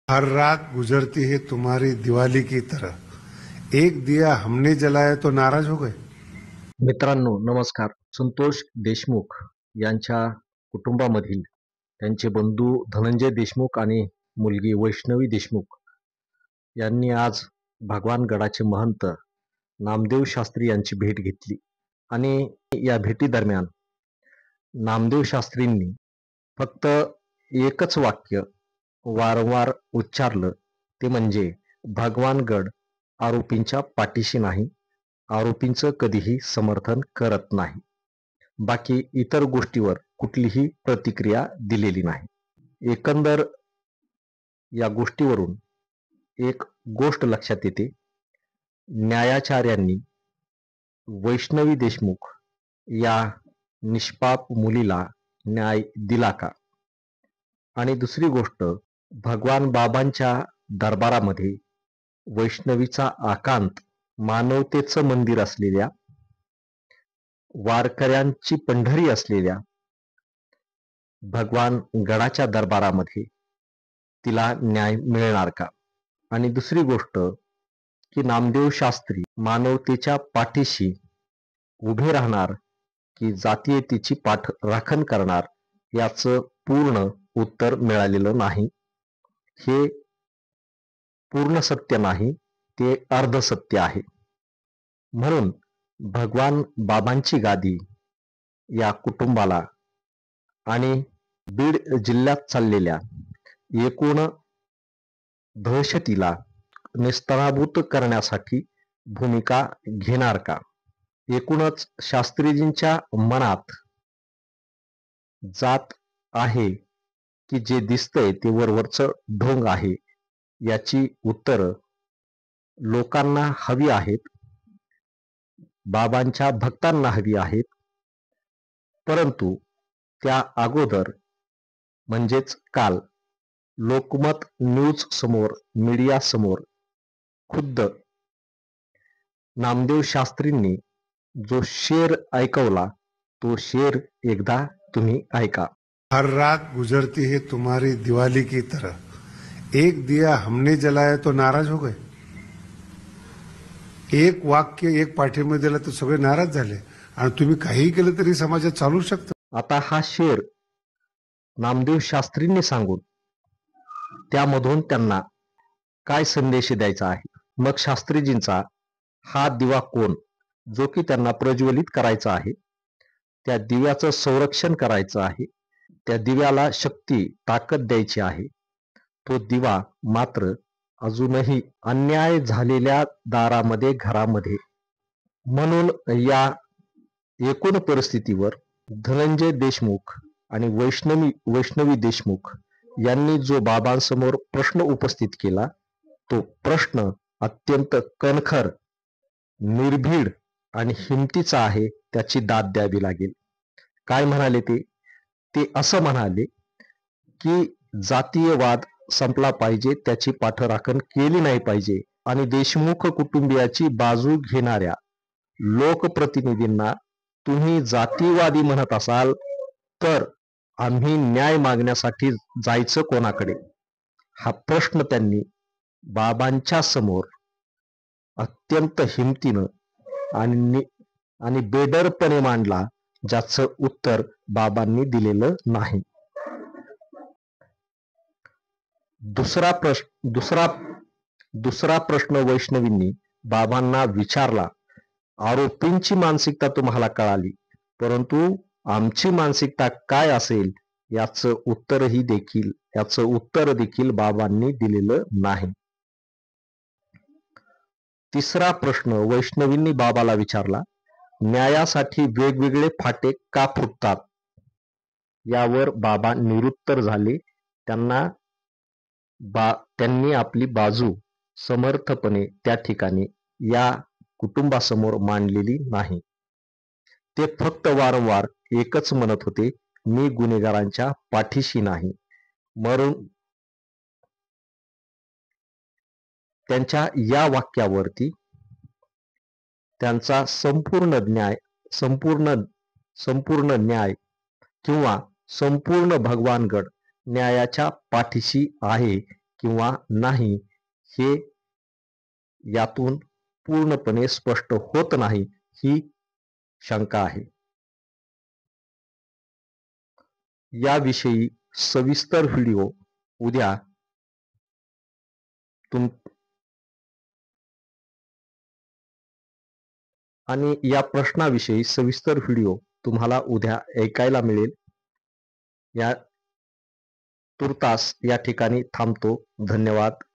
हर रात गुजरती है तुम्हारी दिवाली की तरह, एक दिया हमने जलाया तो नाराज हो गए। मित्रांनो नमस्कार. संतोष देशमुख यांच्या कुटुंबामधील त्यांचे बंधू धनंजय देशमुख आणि मुलगी वैष्णवी देशमुख यांनी आज भगवान गडाचे महंत नामदेव शास्त्री यांची भेट घेतली आणि या भेटीदरम्यान नामदेव शास्त्रींनी फक्त एकच वाक्य वारंवार उच्चारलं, ते म्हणजे भगवान गड आरोपींच्या पाठीशी नाही, आरोपींचं कधीही समर्थन करत नाही. बाकी इतर गोष्टीवर कुठलीही प्रतिक्रिया दिलेली नाही. एकंदर या गोष्टीवरून एक गोष्ट लक्षात येते, न्यायाचार्यांनी वैष्णवी देशमुख या निष्पाप मुलीला न्याय दिला का? आणि दुसरी गोष्ट, भगवान बाबांच्या दरबारामध्ये वैष्णवीचा आकांत मानवतेचं मंदिर असलेल्या, वारकऱ्यांची पंढरी असलेल्या भगवान गडाच्या दरबारामध्ये तिला न्याय मिळणार का? आणि दुसरी गोष्ट की नामदेव शास्त्री मानवतेच्या पाठीशी उभे राहणार की जातीयतेची राखण करणार, याचं पूर्ण उत्तर मिळालेलं नाही. हे पूर्ण सत्य नाही, ते अर्ध सत्य आहे. म्हणून भगवान बाबांची गादी या कुटुंबाला आणि बीड जिल्ह्यात चाललेल्या एकूण दहशतीला निस्तराभूत करण्यासाठी भूमिका घेणार का? एकूणच शास्त्रीजींच्या मनात जात आहे की जे दिसतंय ते वरवरचं ढोंग आहे, याची उत्तरं लोकांना हवी आहेत, बाबांच्या भक्तांना हवी आहेत. परंतु त्या अगोदर म्हणजेच काल लोकमत न्यूज समोर, मीडिया समोर खुद्द नामदेव शास्त्रींनी जो शेर ऐकवला, तो शेर एकदा तुम्ही ऐका. हर रात गुजरती है तुम्हारी दिवाली की तरह, एक दिया हमने जलाया तो नाराज हो गए. एक वाक्य एक पाठिंबा दिला तर सगळे नाराज झाले आणि तुम्ही काहीही केलं तरी समाजात चालू शकतं. आता हा शेर नामदेव शास्त्रींनी सांगून त्यामधून त्यांना काय संदेश द्यायचा आहे? मग शास्त्रीजींचा हा दिवा कोण, जो की त्यांना प्रज्वलित करायचा आहे, त्या दिव्याचं संरक्षण करायचं आहे, त्या दिव्याला शक्ती, ताकद द्यायची आहे, तो दिवा मात्र अजूनही अन्याय झालेल्या दारामध्ये, घरामध्ये. म्हणून या एकूण परिस्थितीवर धनंजय देशमुख आणि वैष्णवी देशमुख यांनी जो बाबांसमोर प्रश्न उपस्थित केला, तो प्रश्न अत्यंत कणखर, निर्भीड आणि हिमतीचा आहे. त्याची दाद द्यावी लागेल. काय म्हणाले ते असं म्हणाले की जातीयवाद संपला पाहिजे, त्याची पाठराखण केली नाही पाहिजे आणि देशमुख कुटुंबियाची बाजू घेणाऱ्या लोकप्रतिनिधींना तुम्ही जातीवादी म्हणत असाल तर आम्ही न्याय मागण्यासाठी जायचं कोणाकडे? हा प्रश्न त्यांनी बाबांच्या समोर अत्यंत हिमतीनं आणि बेडरपणे मांडला, ज्याचं उत्तर बाबांनी दिलेलं नाही. दुसरा प्रश्न वैष्णवींनी बाबांना विचारला, आरोपींची मानसिकता तुम्हाला कळाली, परंतु आमची मानसिकता काय असेल याचं उत्तर देखील बाबांनी दिलेलं नाही. तिसरा प्रश्न वैष्णवींनी बाबाला विचारला, न्यायासाठी वेगवेगळे फाटे का फुटतात? यावर बाबा निरुत्तर झाले. त्यांनी आपली बाजू समर्थपणे त्या ठिकाणी या कुटुंबासमोर मांडलेली नाही. ते फक्त वारंवार एकच म्हणत होते, मी गुन्हेगारांच्या पाठीशी नाही. म्हणून त्यांच्या या वाक्यावरती त्यांचा संपूर्ण न्याय किंवा संपूर्ण भगवानगड न्यायाच्या पाठीशी आहे, किंवा नाही हे यातून पूर्णपणे स्पष्ट होत नाही ही शंका आहे. याविषयी सविस्तर व्हिडिओ उद्या आणि या प्रश्नाविषयी सविस्तर व्हिडिओ तुम्हाला उद्या ऐकायला मिळेल. या तुर्तास या ठिकाणी थांबतो. धन्यवाद.